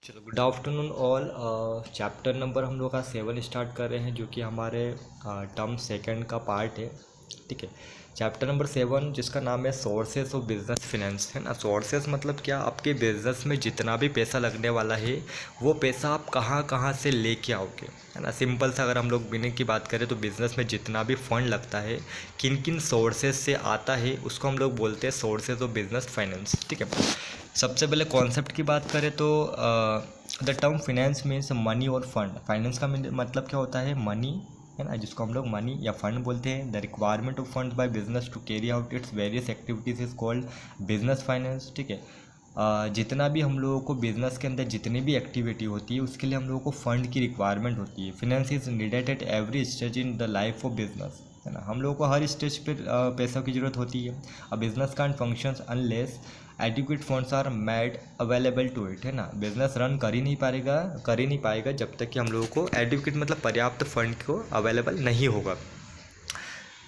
चलो, good afternoon all. Chapter number हम लोग का 7 स्टार्ट कर रहे हैं, जो कि हमारे टर्म सेकंड का पार्ट है। ठीक है। चैप्टर नंबर 7 जिसका नाम है सोर्सेस ऑफ बिजनेस फिनेंस, है ना। सोर्सेस मतलब क्या, आपके बिजनेस में जितना भी पैसा लगने वाला है वो पैसा आप कहाँ कहाँ से लेके आओगे, है ना। सिंपल सा अगर हम लोग मीनिंग की बात करें तो बिज़नेस में जितना भी फंड लगता है किन किन सोर्सेज से आता है उसको हम लोग बोलते हैं सोर्सेज ऑफ बिजनेस फाइनेंस। ठीक है। सबसे पहले कॉन्सेप्ट की बात करें तो the term finance means money और फंड। फाइनेंस का मतलब क्या होता है, मनी, है ना, जिसको हम लोग मनी या फंड बोलते हैं। The requirement of fund by business to carry out its various activities is called business finance. ठीक है। जितना भी हम लोगों को बिजनेस के अंदर जितनी भी एक्टिविटी होती है उसके लिए हम लोगों को फंड की रिक्वायरमेंट होती है। Finance is needed at every stage in the life of business, है ना। हम लोगों को हर स्टेज पे पैसों की ज़रूरत होती है। A business can't functions unless adequate funds are made available to it, है ना। बिजनेस रन कर ही नहीं पाएगा जब तक कि हम लोगों को एडिक्वेट मतलब पर्याप्त फंड को अवेलेबल नहीं होगा।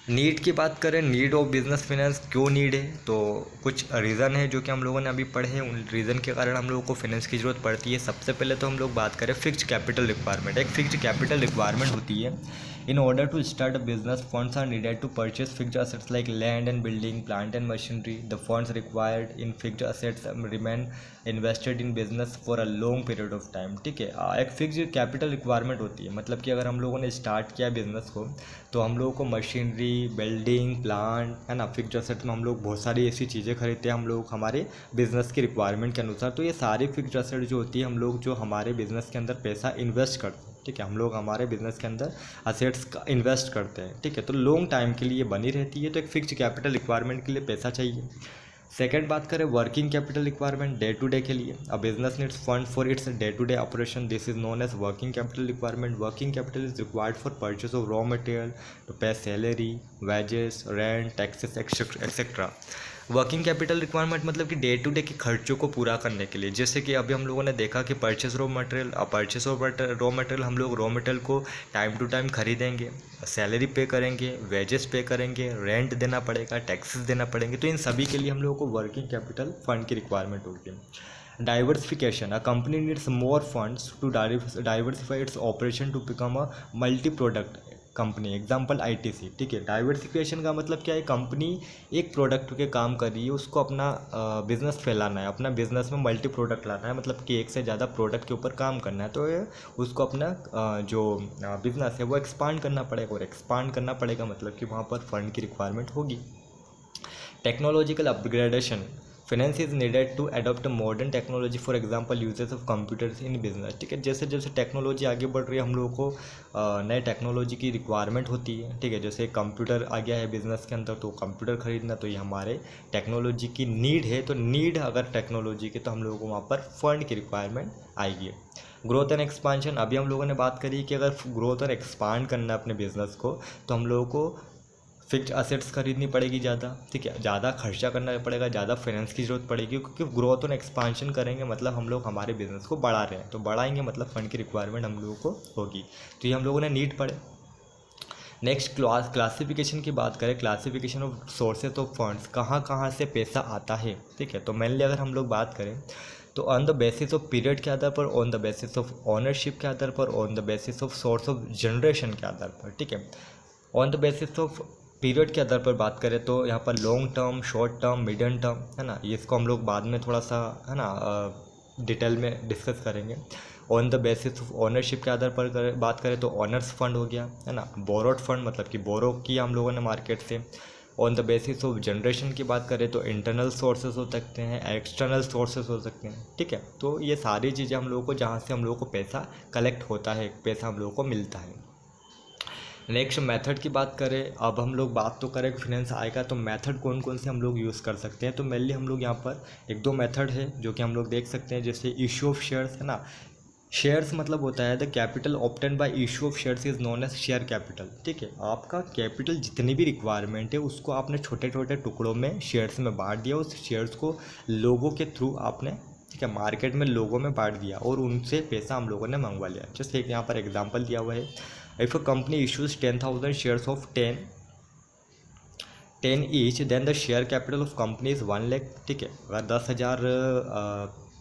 नीड की बात करें, नीड ऑफ बिजनेस फाइनेंस, क्यों नीड है, तो कुछ रीज़न है जो कि हम लोगों ने अभी पढ़े हैं। उन रीज़न के कारण हम लोगों को फाइनेंस की ज़रूरत पड़ती है। सबसे पहले तो हम लोग बात करें फिक्स्ड कैपिटल रिक्वायरमेंट। एक फिक्स्ड कैपिटल रिक्वायरमेंट होती है। In order to start a business funds are needed to purchase fixed assets like land and building, plant and machinery. The funds required in fixed assets remain invested in business for a long period of time. ठीक है। एक fixed capital requirement होती है, मतलब कि अगर हम लोगों ने स्टार्ट किया बिजनेस को तो हम लोगों को मशीनरी, बिल्डिंग, प्लांट, है ना, फिक्स्ड असेट्स में हम लोग बहुत सारी ऐसी चीज़ें खरीदते हैं हम लोग हमारे बिजनेस की रिक्वायरमेंट के अनुसार। तो ये सारी फिक्स्ड असेट जो होती है हम लोग जो हमारे बिजनेस के अंदर पैसा इन्वेस्ट करते हैं। ठीक है। हम लोग हमारे बिजनेस के अंदर असेट्स का इन्वेस्ट करते हैं। ठीक है। तो लॉन्ग टाइम के लिए बनी रहती है, तो एक फिक्स्ड कैपिटल रिक्वायरमेंट के लिए पैसा चाहिए। सेकंड बात करें working capital requirement, day to day के लिए। A business needs fund for its day to day operation, this is known as working capital requirement. Working capital is required for purchase of raw material, to pay salary, wages, rent, taxes etcetera. वर्किंग capital रिक्वायरमेंट मतलब कि day to day के खर्चों को पूरा करने के लिए। जैसे कि अभी हम लोगों ने देखा कि purchase raw material, purchase of raw material, हम लोग रॉ मटेरियल को टाइम टू टाइम खरीदेंगे, सैलरी पे करेंगे, वेजेस पे करेंगे, रेंट देना पड़ेगा, टैक्सेस देना पड़ेंगे। तो इन सभी के लिए हम लोगों को वर्किंग कैपिटल फंड की रिक्वायरमेंट होगी। Diversification, a company needs more funds to diversify its operation to become a multi product company, example ITC. ठीक है। डाइवर्सिफिकेशन का मतलब क्या है, कंपनी एक प्रोडक्ट के काम कर रही है, उसको अपना बिजनेस फैलाना है, अपना बिजनेस में मल्टी प्रोडक्ट लाना है, मतलब कि एक से ज़्यादा प्रोडक्ट के ऊपर काम करना है। तो ये उसको अपना जो बिजनेस है वो एक्सपांड करना पड़ेगा, और एक्सपांड करना पड़ेगा मतलब कि वहाँ पर फंड की रिक्वायरमेंट होगी। Technological upgradation, finance is needed to adopt modern technology, for example uses of computers in business. ठीक है। जैसे जैसे टेक्नोलॉजी आगे बढ़ रही है हम लोगों को नए टेक्नोलॉजी की रिक्वायरमेंट होती है। ठीक है। जैसे कंप्यूटर आ गया है बिजनेस के अंदर, तो कंप्यूटर खरीदना तो ये हमारे टेक्नोलॉजी की नीड है। तो नीड अगर टेक्नोलॉजी की, तो हम लोगों को वहाँ पर फंड की रिक्वायरमेंट आएगी। ग्रोथ एंड एक्सपांशन, अभी हम लोगों ने बात करी कि अगर ग्रोथ और एक्सपांड करना है अपने बिजनेस को, तो हम लोगों को फिक्स्ड असेट्स खरीदनी पड़ेगी ज़्यादा। ठीक है। ज़्यादा खर्चा करना पड़ेगा, ज़्यादा फाइनेंस की ज़रूरत पड़ेगी, क्योंकि ग्रोथ और एक्सपांशन करेंगे मतलब हम लोग हमारे बिजनेस को बढ़ा रहे हैं, तो बढ़ाएंगे मतलब फंड की रिक्वायरमेंट हम लोगों को होगी। तो ये हम लोगों ने नीड पढ़े। नेक्स्ट क्लासिफिकेशन की बात करें, classification of sources of funds, कहाँ कहाँ से पैसा आता है। ठीक है। तो मेनली अगर हम लोग बात करें तो on the basis of period के आधार पर, on the basis of ownership के आधार पर, on the basis of source of generation के आधार पर। ठीक है। On the basis of period के आधार पर बात करें तो यहाँ पर long term, short term, medium term, है ना, ये इसको हम लोग बाद में थोड़ा सा, है ना, डिटेल में डिस्कस करेंगे। On the basis of ownership के आधार पर बात करें तो ऑनर्स फंड हो गया, है ना। बोरोड फंड मतलब कि बोरो किया हम लोगों ने मार्केट से। On the basis of generation की बात करें तो इंटरनल सोर्सेज हो सकते हैं, एक्सटर्नल सोर्सेज हो सकते हैं। ठीक है। तो ये सारी चीज़ें हम लोगों को, जहाँ से हम लोगों को पैसा कलेक्ट होता है, पैसा हम लोगों को मिलता है। नेक्स्ट मेथड की बात करें, अब हम लोग बात तो करें फिनेंस आएगा तो मेथड कौन कौन से हम लोग यूज़ कर सकते हैं। तो मेनली हम लोग यहाँ पर एक दो मेथड है जो कि हम लोग देख सकते हैं, जैसे इशू ऑफ शेयर्स, है ना। शेयर्स मतलब होता है the capital obtain by issue of shares is known as share capital. ठीक है। आपका कैपिटल जितनी भी रिक्वायरमेंट है उसको आपने छोटे छोटे टुकड़ों में शेयर्स में बांट दिया, उस शेयर्स को लोगों के थ्रू आपने, ठीक है, मार्केट में लोगों में बांट दिया और उनसे पैसा हम लोगों ने मंगवा लिया। जैसे एक यहाँ पर एग्जांपल दिया हुआ है, if a company issues 10,000 shares of 10 each, then the share capital of company is 1 lakh. ठीक है। अगर 10,000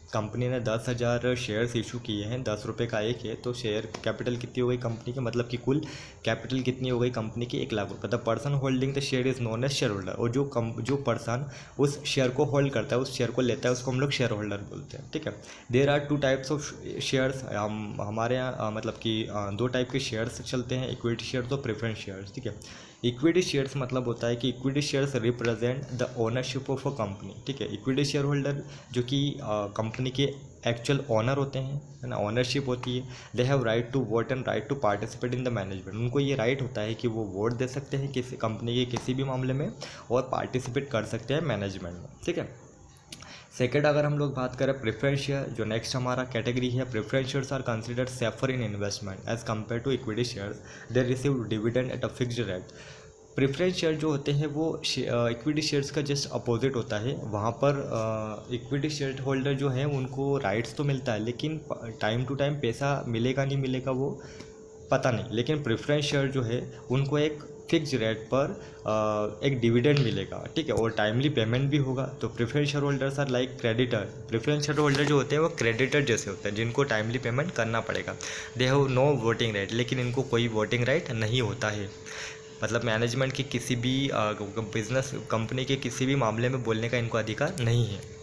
कंपनी ने 10,000 शेयर्स इशू किए हैं, 10 रुपये का एक है, तो शेयर कैपिटल कितनी हो गई कंपनी की, मतलब कि कुल कैपिटल कितनी हो गई कंपनी की, 1,00,000 रुपये। The person holding the share is known as share holder, और जो पर्सन उस शेयर को होल्ड करता है, उस शेयर को लेता है, उसको हम लोग शेयर होल्डर बोलते हैं, ठीक है। There are 2 types of shares, हमारे यहाँ मतलब कि 2 टाइप के शेयर्स चलते हैं, इक्विटी शेयर्स और प्रेफरेंस शेयर्स, ठीक है। इक्विटी शेयर्स मतलब होता है कि equity shares represent the ownership of a company, ठीक है। इक्विटी शेयर होल्डर जो कि कंपनी के एक्चुअल ओनर होते हैं, है ना, ओनरशिप होती है। They have right to vote and right to participate in the management, उनको ये राइट होता है कि वो वोट दे सकते हैं किसी कंपनी के किसी भी मामले में, और पार्टिसिपेट कर सकते हैं मैनेजमेंट में, ठीक है। सेकेंड अगर हम लोग बात करें प्रेफरेंस शेयर, जो नेक्स्ट हमारा कैटेगरी है, preference shares are considered safer in investment as compare to equity shares, they receive dividend at a fixed rate. Preference share जो होते हैं वो इक्विटी शेयर्स का जस्ट अपोजिट होता है। वहाँ पर इक्विटी शेयर होल्डर जो है उनको राइट्स तो मिलता है, लेकिन टाइम टू टाइम पैसा मिलेगा नहीं मिलेगा वो पता नहीं। लेकिन प्रेफरेंस शेयर जो है उनको एक फिक्स रेट पर एक डिविडेंड मिलेगा, ठीक है, और टाइमली पेमेंट भी होगा। तो preference share holders are like creditor, preference share holder जो होते हैं वो क्रेडिटर जैसे होते हैं, जिनको टाइमली पेमेंट करना पड़ेगा। They have no voting right, लेकिन इनको कोई वोटिंग राइट नहीं होता है, मतलब मैनेजमेंट की किसी भी बिजनेस कंपनी के किसी भी मामले में बोलने का इनको अधिकार नहीं है।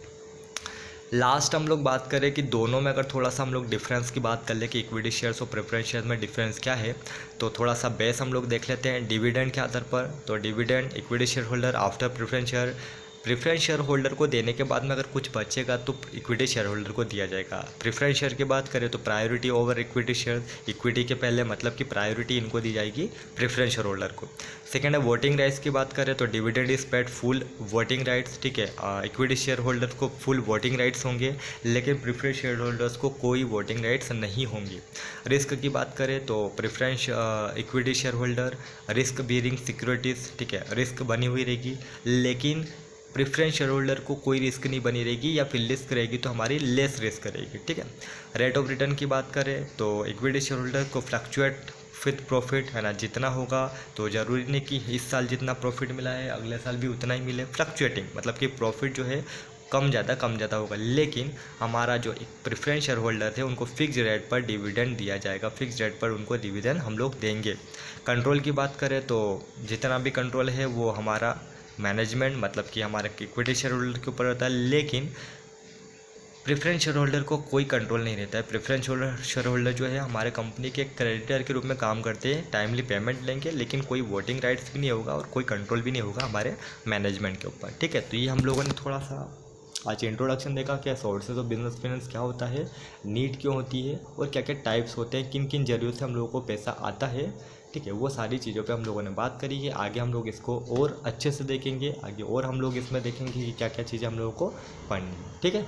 लास्ट हम लोग बात करें कि दोनों में अगर थोड़ा सा हम लोग डिफरेंस की बात कर ले कि इक्विटी शेयर्स और प्रेफरेंस शेयर्स में डिफरेंस क्या है, तो थोड़ा सा बेस हम लोग देख लेते हैं डिविडेंड के आधार पर। तो dividend equity share holder after preference share holder को देने के बाद में अगर कुछ बचेगा तो इक्विटी शेयर होल्डर को दिया जाएगा। प्रेफरेंस शेयर की बात करें तो priority over equity share, equity के पहले मतलब कि प्रायोरिटी इनको दी जाएगी प्रेफरेंस शेयर होल्डर को। सेकेंड है वोटिंग राइट्स की बात करें तो dividend is paid full voting rights, ठीक है। इक्विटी शेयर होल्डर को फुल वोटिंग राइट्स होंगे, लेकिन प्रेफरेंस शेयर होल्डर्स को कोई वोटिंग राइट्स नहीं होंगी। रिस्क की बात करें तो preference equity share holder risk bearing securities, ठीक है, रिस्क बनी हुई रहेगी, लेकिन प्रेफरेंस शेयर होल्डर को कोई रिस्क नहीं बनी रहेगी, या फिर रिस्क रहेगी तो हमारी लेस रिस्क रहेगी, ठीक है। रेट ऑफ रिटर्न की बात करें तो इक्विटी शेयर होल्डर को फ्लक्चुएट विथ प्रॉफिट, है ना, जितना होगा तो ज़रूरी नहीं कि इस साल जितना प्रॉफिट मिला है अगले साल भी उतना ही मिले। फ्लक्चुएटिंग मतलब कि प्रॉफिट जो है कम ज़्यादा होगा, लेकिन हमारा जो प्रेफरेंस शेयर होल्डर थे उनको फिक्स रेट पर डिविडेंड दिया जाएगा, फिक्स रेट पर उनको डिविडेंड हम लोग देंगे। कंट्रोल की बात करें तो जितना भी कंट्रोल है वो हमारा मैनेजमेंट मतलब कि हमारे इक्विटी शेयर होल्डर के ऊपर होता है, लेकिन प्रेफरेंस शेयर होल्डर को कोई कंट्रोल नहीं रहता है। प्रेफरेंस शेयर होल्डर जो है हमारे कंपनी के क्रेडिटर के रूप में काम करते हैं, टाइमली पेमेंट लेंगे, लेकिन कोई वोटिंग राइट्स भी नहीं होगा और कोई कंट्रोल भी नहीं होगा हमारे मैनेजमेंट के ऊपर, ठीक है। तो ये हम लोगों ने थोड़ा सा आज इंट्रोडक्शन देखा क्या सोर्सेज ऑफ बिजनेस फाइनेंस क्या होता है, नीड क्यों होती है, और क्या क्या टाइप्स होते हैं, किन किन जरियों से हम लोगों को पैसा आता है, ठीक है। वो सारी चीज़ों पे हम लोगों ने बात करी है। आगे हम लोग इसको और अच्छे से देखेंगे, आगे और हम लोग इसमें देखेंगे कि क्या क्या चीज़ें हम लोगों को पढ़नी है, ठीक है।